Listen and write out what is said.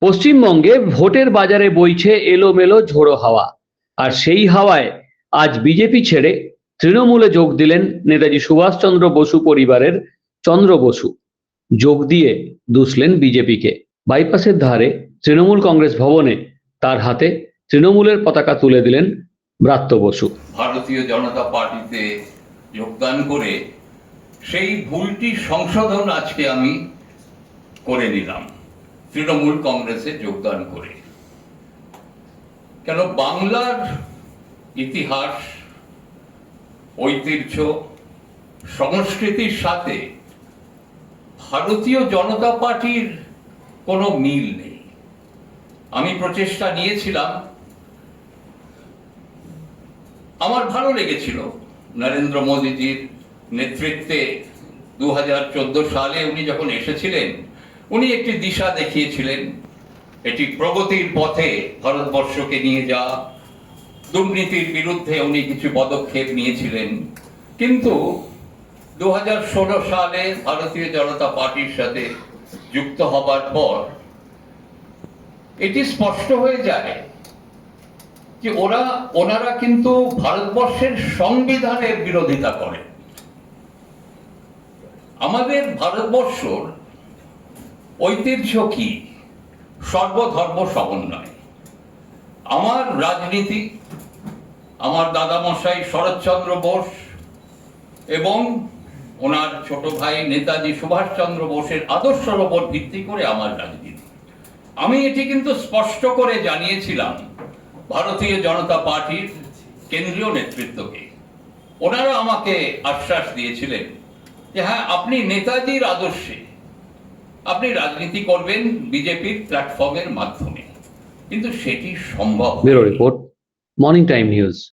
পশ্চিমবঙ্গে ভোটের বাজারে বইছে এলোমেলো ঝোড়ো হাওয়া। আর সেই হাওয়ায় আজ বিজেপি ছেড়ে তৃণমূলে যোগ দিলেন নেতাজি সুভাষচন্দ্র বসু পরিবারের চন্দ্র বসু। যোগ দিয়ে দুষলেন বিজেপিকে। বাইপাসের ধারে তৃণমূল কংগ্রেস ভবনে তার হাতে তৃণমূলের পতাকা তুলে দিলেন ব্রাত্য বসু। ভারতীয় জনতা পার্টিতে যোগদান করে সেই ভুলটি সংশোধন আজকে আমি করে নিলাম তৃণমূল কংগ্রেসে যোগদান করে। কেন বাংলার ইতিহাস, ঐতিহ্য, সংস্কৃতির সাথে ভারতীয় জনতা পার্টির কোনো মিল নেই। আমি প্রচেষ্টা নিয়েছিলাম, আমার ভালো লেগেছিল নরেন্দ্র মোদীজির নেতৃত্বে 2014 সালে উনি যখন এসেছিলেন, উনি একটি দিশা দেখিয়েছিলেন, এটি প্রগতির পথে ভারতবর্ষকে নিয়ে যাওয়া। দুর্নীতির বিরুদ্ধে উনি কিছু পদক্ষেপ নিয়েছিলেন। কিন্তু 2016 সালে ভারতীয় জনতা পার্টির সাথে যুক্ত হবার পর এটি স্পষ্ট হয়ে যায় যে ওনারা কিন্তু ভারতবর্ষের সংবিধানের বিরোধিতা করে। আমাদের ভারতবর্ষর ঐতিহ্য কি? সর্বধর্ম সমন্বয়। আমার রাজনীতি, আমার দাদামশাই শরৎচন্দ্র বোস এবং ওনার ছোট ভাই নেতাজি সুভাষচন্দ্র বোসের আদর্শের উপর ভিত্তি করে আমার রাজনীতি। আমি এটি কিন্তু স্পষ্ট করে জানিয়েছিলাম ভারতীয় জনতা পার্টির কেন্দ্রীয় নেতৃত্বকে। ওনারা আমাকে আশ্বাস দিয়েছিলেন যে হ্যাঁ, আপনি নেতাজির আদর্শে আপনি রাজনীতি করবেন বিজেপির প্ল্যাটফর্মের মাধ্যমে, কিন্তু সেটি সম্ভব। Bureau report, morning time news.